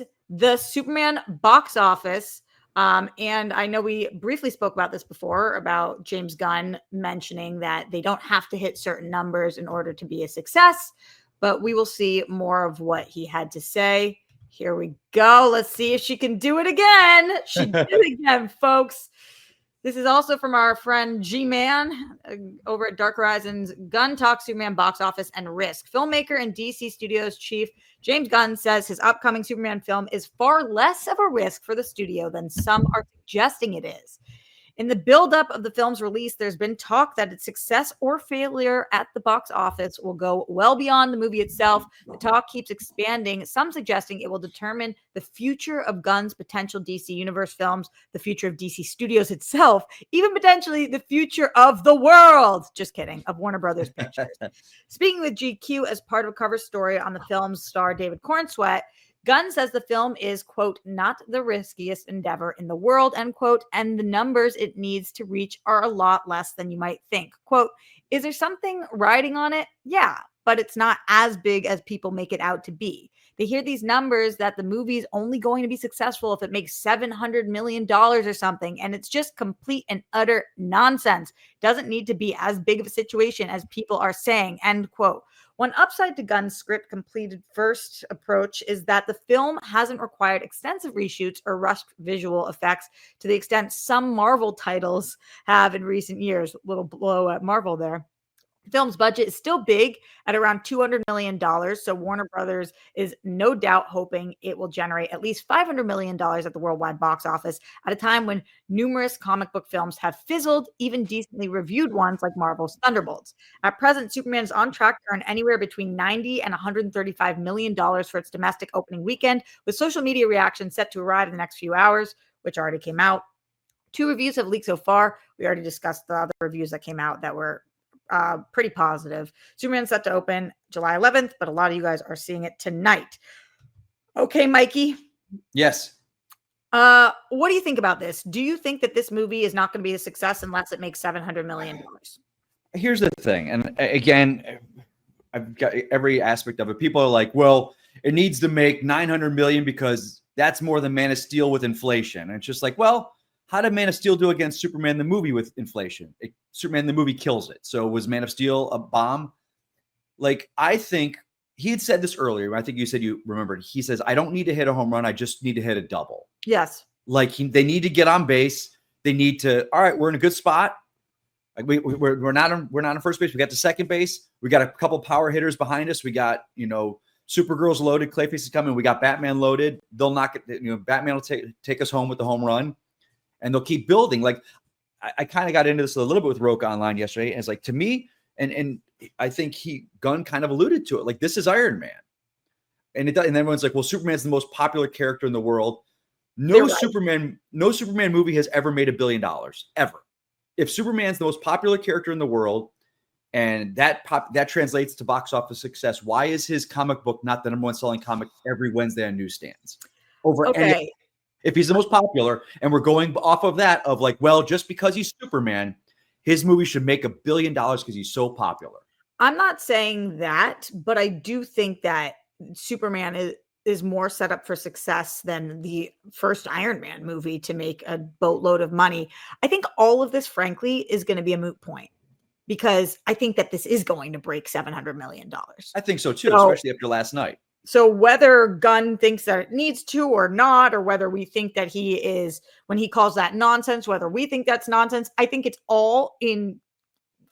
is the Superman box office. And I know we briefly spoke about this before, about James Gunn mentioning that they don't have to hit certain numbers in order to be a success, but we will see more of what he had to say. Here we go. Let's see if she can do it again. She did it again, folks. This is also from our friend G-Man over at Dark Horizons. Gunn talks Superman box office and risk. Filmmaker and DC Studios chief James Gunn says his upcoming Superman film is far less of a risk for the studio than some are suggesting it is. In the buildup of the film's release, there's been talk that its success or failure at the box office will go well beyond the movie itself. The talk keeps expanding, some suggesting it will determine the future of Gunn's potential DC Universe films, the future of DC Studios itself, even potentially the future of the world. Just kidding, of Warner Brothers Pictures. Speaking with GQ as part of a cover story on the film's star David Cornsweet, Gunn says the film is, quote, not the riskiest endeavor in the world, end quote, and the numbers it needs to reach are a lot less than you might think. Quote, is there something riding on it? Yeah, but it's not as big as people make it out to be. They hear these numbers that the movie's only going to be successful if it makes $700 million or something, and it's just complete and utter nonsense. Doesn't need to be as big of a situation as people are saying, end quote. One upside to Gunn's script completed first approach is that the film hasn't required extensive reshoots or rushed visual effects to the extent some Marvel titles have in recent years. Little blow at Marvel there. The film's budget is still big at around $200 million, so Warner Brothers is no doubt hoping it will generate at least $500 million at the worldwide box office at a time when numerous comic book films have fizzled, even decently reviewed ones like Marvel's Thunderbolts. At present, Superman is on track to earn anywhere between $90 and $135 million for its domestic opening weekend, with social media reactions set to arrive in the next few hours, which already came out. 2 reviews have leaked so far. We already discussed the other reviews that came out that were pretty positive. Superman's set to open July 11th, but a lot of you guys are seeing it tonight. Okay, Mikey. Yes. What do you think about this? Do you think that this movie is not going to be a success unless it makes $700 million? Here's the thing. And again, I've got every aspect of it. People are like, well, it needs to make 900 million because that's more than Man of Steel with inflation. And it's just like, well, how did Man of Steel do against Superman the movie with inflation? Superman the movie kills it. So was Man of Steel a bomb? Like, I think he had said this earlier. I think you said you remembered. He says, I don't need to hit a home run. I just need to hit a double. Yes. Like they need to get on base. They need to, all right, we're in a good spot. Like we're not on first base. We got to second base. We got a couple power hitters behind us. We got, Supergirl's loaded. Clayface is coming. We got Batman loaded. They'll knock it. Batman will take us home with the home run. And they'll keep building. Like I kind of got into this a little bit with Roka online yesterday. And it's like, to me, and I think Gunn kind of alluded to it. Like, this is Iron Man. And everyone's like, well, Superman's the most popular character in the world. No Superman movie has ever made $1 billion, ever. If Superman's the most popular character in the world and that translates to box office success, why is his comic book not the number one selling comic every Wednesday on newsstands? If he's the most popular, and we're going off of that, of like, well, just because he's Superman, his movie should make $1 billion because he's so popular. I'm not saying that, but I do think that Superman is more set up for success than the first Iron Man movie to make a boatload of money. I think all of this, frankly, is going to be a moot point because I think that this is going to break $700 million. I think so too, especially after last night. So whether Gunn thinks that it needs to or not, or whether we think that he is, when he calls that nonsense, whether we think that's nonsense, I think it's all in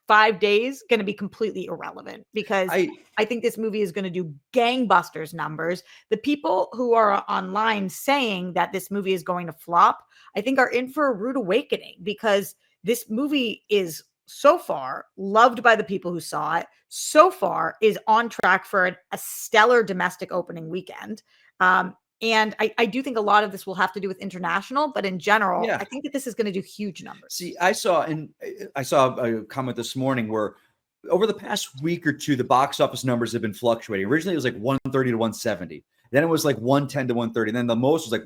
5 days going to be completely irrelevant because I think this movie is going to do gangbusters numbers. The people who are online saying that this movie is going to flop, I think are in for a rude awakening because this movie is so far loved by the people who saw it, so far is on track for a stellar domestic opening weekend. And I do think a lot of this will have to do with international, but in general, I think that this is going to do huge numbers. See, I saw a comment this morning where over the past week or two, the box office numbers have been fluctuating. Originally, it was like 130 to 170. Then it was like 110 to 130. Then the most was like,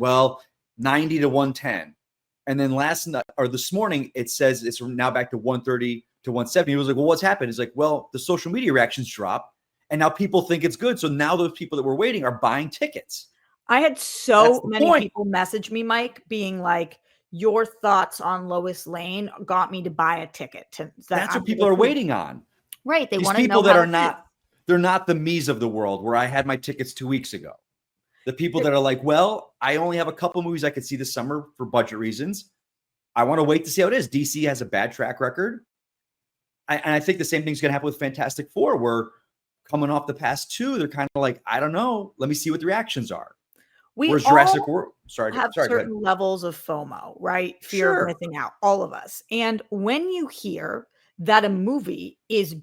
90 to 110. And then this morning, it says it's now back to 130 to 170. It was like, well, what's happened? It's like, well, the social media reactions dropped, and now people think it's good. So now those people that were waiting are buying tickets. I had That's so the many point. people message me, Mike, being like, "Your thoughts on Lois Lane got me to buy a ticket to that That's I'm what gonna people go are see." waiting on. Right, they These wanna people know that how are it is. not, they're not the me's of the world where I had my tickets 2 weeks ago. The people Th that are like, well, I only have a couple movies I could see this summer for budget reasons. I want to wait to see how it is. DC has a bad track record. And I think the same thing's going to happen with Fantastic Four, where coming off the past two, they're kind of like, I don't know. Let me see what the reactions are. We Whereas Jurassic all World, have go ahead. certain levels of FOMO, right? Fear of Sure. missing out, all of us. And when you hear that a movie is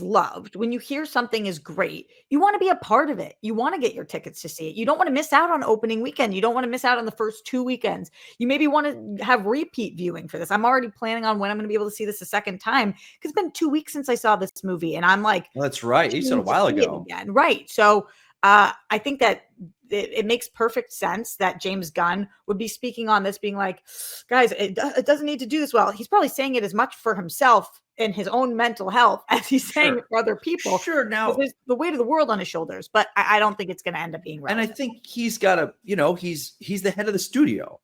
loved, when you hear something is great, you want to be a part of it. You want to get your tickets to see it. You don't want to miss out on opening weekend. You don't want to miss out on the first 2 weekends. You maybe want to have repeat viewing for this. I'm already planning on when I'm going to be able to see this a second time because it's been 2 weeks since I saw this movie, and I'm like, Well, that's right. You said a itching to while see it ago. again. Right. So I think that it makes perfect sense that James Gunn would be speaking on this, being like, guys, it doesn't need to do this well. He's probably saying it as much for himself and his own mental health as he's saying it Sure. for other people. Sure. Because Now, there's the weight of the world on his shoulders, but I don't think it's going to end up being and I relevant. think he's got a, he's the head of the studio.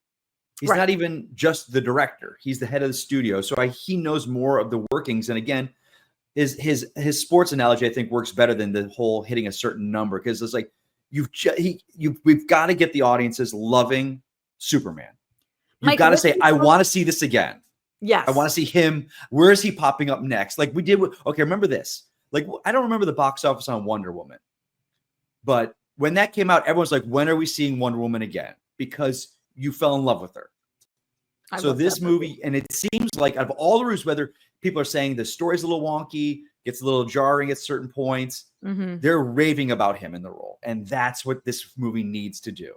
He's Right. not even just the director. He's the head of the studio. So he knows more of the workings. And again, his sports analogy, I think, works better than the whole hitting a certain number, because it's like we've got to get the audiences loving Superman. You've Mike, got to what say, do you I think- want to see this again. Yes. I want to see him. Where is he popping up next? Like we did with, okay, remember this. Like, I don't remember the box office on Wonder Woman, but when that came out, everyone's like, when are we seeing Wonder Woman again? Because you fell in love with her. I So love this that movie. movie, and it seems like out of all the reviews, whether people are saying the story's a little wonky, gets a little jarring at certain points, Mhm. they're raving about him in the role. And that's what this movie needs to do.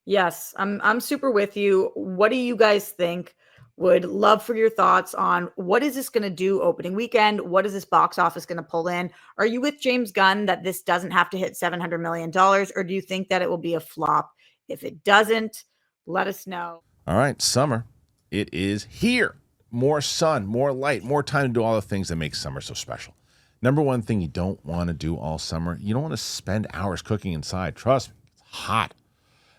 Yes, I'm super with you. What do you guys think? Would love for your thoughts on what is this going to do opening weekend? What is this box office going to pull in? Are you with James Gunn that this doesn't have to hit $700 million, or do you think that it will be a flop? If it doesn't, let us know. All right, summer. It is here. More sun, more light, more time to do all the things that make summer so special. Number one thing you don't want to do all summer, you don't want to spend hours cooking inside. Trust me, it's hot.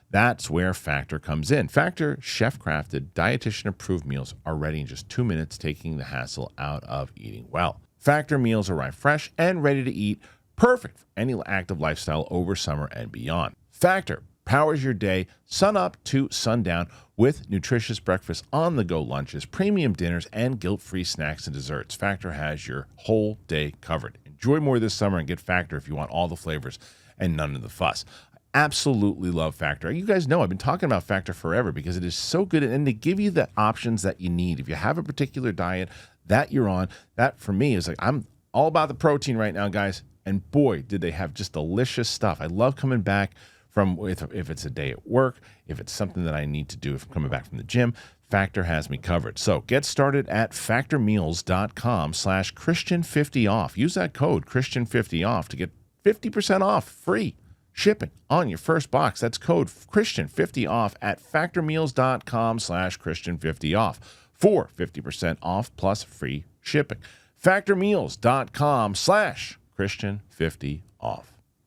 That's where Factor comes in. Factor chef-crafted, dietitian-approved meals are ready in just 2 minutes, taking the hassle out of eating well. Factor meals arrive fresh and ready to eat, perfect for any active lifestyle over summer and beyond. Factor powers your day sun up to sundown with nutritious breakfast, on-the-go lunches, premium dinners, and guilt-free snacks and desserts. Factor has your whole day covered. Enjoy more this summer and get Factor if you want all the flavors and none of the fuss. Absolutely love Factor. You guys know I've been talking about Factor forever because it is so good, and they give you the options that you need. If you have a particular diet that you're on, that for me is like, I'm all about the protein right now, guys. And boy, did they have just delicious stuff. I love coming back from, if it's a day at work, if it's something that I need to do if I'm coming back from the gym, Factor has me covered. So get started at factormeals.com/Christian50off. Use that code Christian50off to get 50% off free shipping on your first box. That's code Christian50off at factormeals.com/Christian50off for 50% off plus free shipping. Factormeals.com/Christian50off.